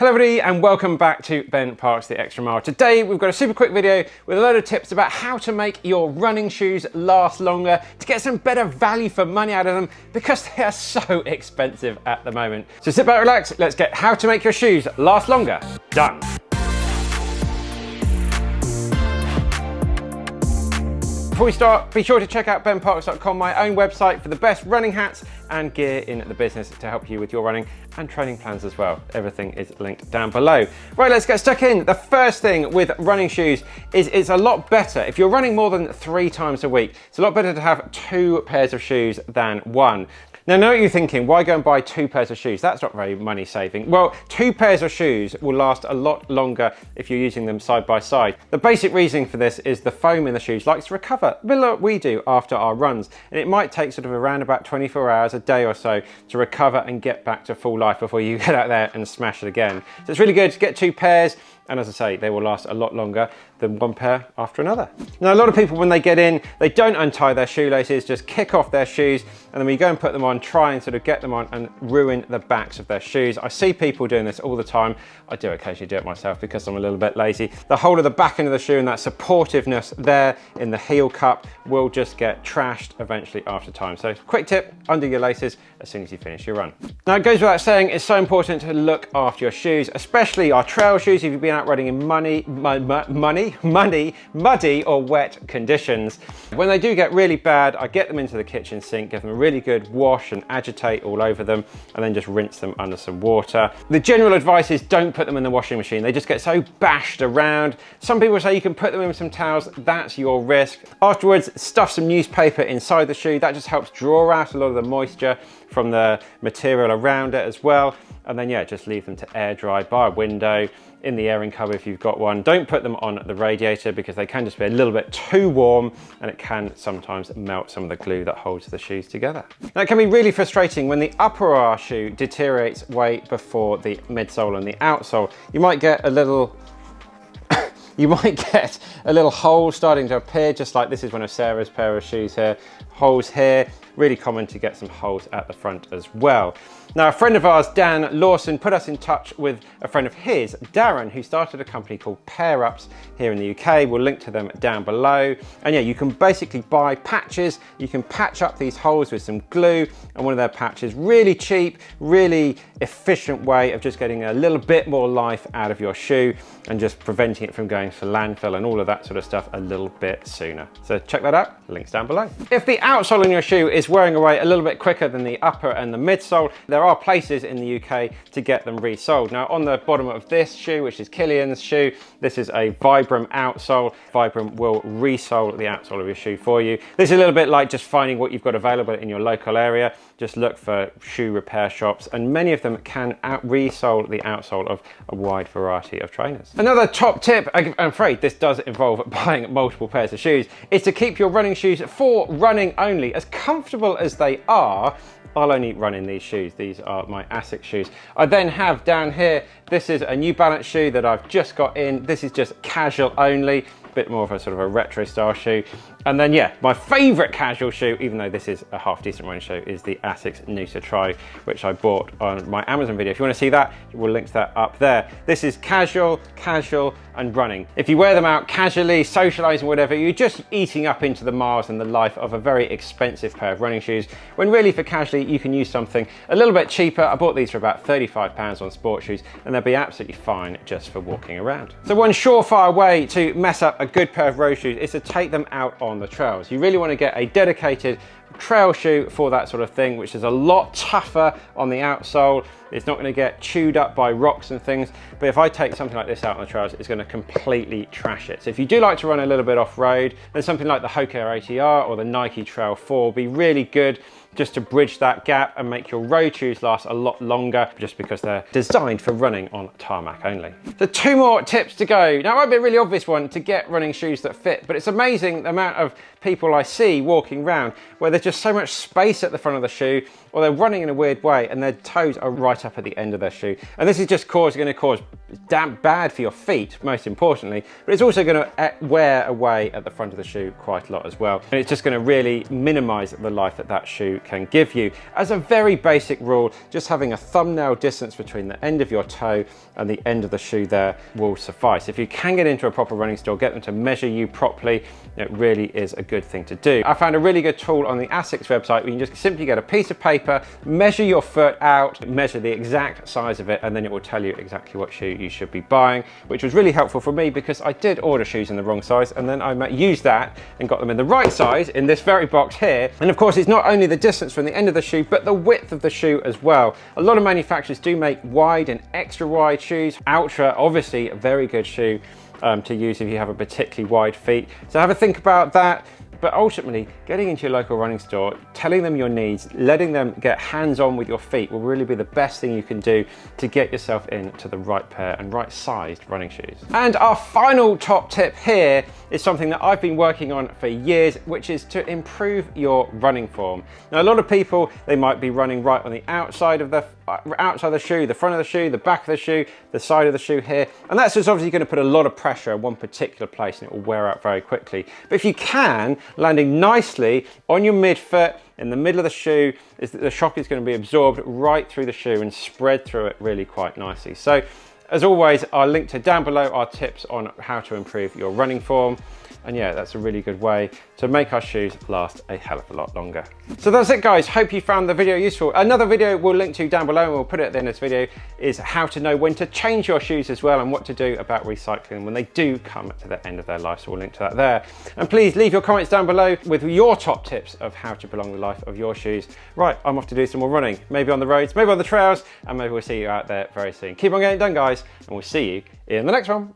Hello everybody and welcome back to Ben Parks The Extra Mile. Today we've got a super quick video with a load of tips about how to make your running shoes last longer, to get some better value for money out of them because they are so expensive at the moment. So sit back, relax, let's get how to make your shoes last longer done. Before we start, be sure to check out benparks.com, my own website for the best running hats and gear in the business to help you with your running and training plans as well. Everything is linked down below. Right, let's get stuck in. The first thing with running shoes is it's a lot better, if you're running more than 3 times a week, it's a lot better to have 2 pairs of shoes than 1. Now, I know what you're thinking, why go and buy 2 pairs of shoes? That's not very money saving. Well, 2 pairs of shoes will last a lot longer if you're using them side by side. The basic reasoning for this is the foam in the shoes likes to recover, a bit like we do after our runs. And it might take sort of around about 24 hours, a day or so, to recover and get back to full life before you get out there and smash it again. So it's really good to get 2 pairs. And as I say, they will last a lot longer than 1 pair after another. Now, a lot of people, when they get in, they don't untie their shoelaces, just kick off their shoes. And then when you go and put them on, try and sort of get them on and ruin the backs of their shoes. I see people doing this all the time. I do occasionally do it myself because I'm a little bit lazy. The whole of the back end of the shoe and that supportiveness there in the heel cup will just get trashed eventually after time. So quick tip, undo your laces as soon as you finish your run. Now, it goes without saying, it's so important to look after your shoes, especially our trail shoes if you've been out running in muddy or wet conditions. When they do get really bad, I get them into the kitchen sink, give them a really good wash and agitate all over them, and then just rinse them under some water. The general advice is don't put them in the washing machine. They just get so bashed around. Some people say you can put them in some towels. That's your risk. Afterwards, stuff some newspaper inside the shoe. That just helps draw out a lot of the moisture from the material around it as well. And then, yeah, just leave them to air dry by a window, in the airing cupboard if you've got one. Don't put them on the radiator because they can just be a little bit too warm and it can sometimes melt some of the glue that holds the shoes together. Now, it can be really frustrating when the upper of our shoe deteriorates way before the midsole and the outsole. You might get a little hole starting to appear, just like this is one of Sarah's pair of shoes here. Holes here, really common to get some holes at the front as well. Now, a friend of ours, Dan Lawson, put us in touch with a friend of his, Darren, who started a company called Pair Ups here in the UK. We'll link to them down below. And yeah, you can basically buy patches. You can patch up these holes with some glue and one of their patches. Really cheap, really efficient way of just getting a little bit more life out of your shoe and just preventing it from going for landfill and all of that sort of stuff a little bit sooner. So check that out, links down below. If the outsole in your shoe is wearing away a little bit quicker than the upper and the midsole, there are places in the UK to get them resoled. Now, on the bottom of this shoe, which is Killian's shoe, this is a Vibram outsole. Vibram will resole the outsole of your shoe for you. This is a little bit like just finding what you've got available in your local area. Just look for shoe repair shops, and many of them can resole the outsole of a wide variety of trainers. Another top tip, I'm afraid this does involve buying multiple pairs of shoes, is to keep your running shoes for running only. As comfortable as they are, I'll only run in these shoes. These are my Asics shoes. I then have down here, this is a New Balance shoe that I've just got in. This is just casual only, a bit more of a sort of a retro style shoe. And then, yeah, my favorite casual shoe, even though this is a half decent running shoe, is the Asics Noosa Tri, which I bought on my Amazon video. If you want to see that, we'll link to that up there. This is casual, and running. If you wear them out casually, socializing, whatever, you're just eating up into the miles and the life of a very expensive pair of running shoes, when really for casually, you can use something a little bit cheaper. I bought these for about £35 on sport shoes, and they'll be absolutely fine just for walking around. So one surefire way to mess up a good pair of road shoes is to take them out on the trails. You really want to get a dedicated trail shoe for that sort of thing, which is a lot tougher on the outsole. It's not going to get chewed up by rocks and things, but if I take something like this out on the trails, it's going to completely trash it. So if you do like to run a little bit off-road, then something like the Hoka ATR or the Nike Trail 4 will be really good just to bridge that gap and make your road shoes last a lot longer, just because they're designed for running on tarmac only. So 2 more tips to go. Now, it might be a really obvious one to get running shoes that fit, but it's amazing the amount of people I see walking around where there's just so much space at the front of the shoe, or they're running in a weird way and their toes are right up at the end of their shoe. And this is just going to cause bad for your feet, most importantly, but it's also going to wear away at the front of the shoe quite a lot as well. And it's just going to really minimize the life that that shoe can give you. As a very basic rule, just having a thumbnail distance between the end of your toe and the end of the shoe there will suffice. If you can get into a proper running store, get them to measure you properly, it really is a good thing to do. I found a really good tool on the ASICS website where you can just simply get a piece of paper, measure your foot out, measure the exact size of it, and then it will tell you exactly what shoe you should be buying, which was really helpful for me because I did order shoes in the wrong size, and then I used that and got them in the right size in this very box here. And of course, it's not only the distance from the end of the shoe, but the width of the shoe as well. A lot of manufacturers do make wide and extra wide shoes. Outsole, obviously a very good shoe to use if you have a particularly wide feet. So have a think about that. But ultimately, getting into your local running store, telling them your needs, letting them get hands-on with your feet will really be the best thing you can do to get yourself into the right pair and right sized running shoes. And our final top tip here is something that I've been working on for years, which is to improve your running form. Now, a lot of people, they might be running right on the outside of the shoe, the front of the shoe, the back of the shoe, the side of the shoe here. And that's just obviously going to put a lot of pressure in one particular place and it will wear out very quickly. But if you can, landing nicely on your midfoot in the middle of the shoe, the shock is going to be absorbed right through the shoe and spread through it really quite nicely. So as always, I'll link to down below our tips on how to improve your running form. And yeah, that's a really good way to make our shoes last a hell of a lot longer. So that's it, guys. Hope you found the video useful. Another video we'll link to down below and we'll put it at the end of this video is how to know when to change your shoes as well and what to do about recycling when they do come to the end of their life. So we'll link to that there. And please leave your comments down below with your top tips of how to prolong the life of your shoes. Right, I'm off to do some more running, maybe on the roads, maybe on the trails, and maybe we'll see you out there very soon. Keep on getting it done, guys, and we'll see you in the next one.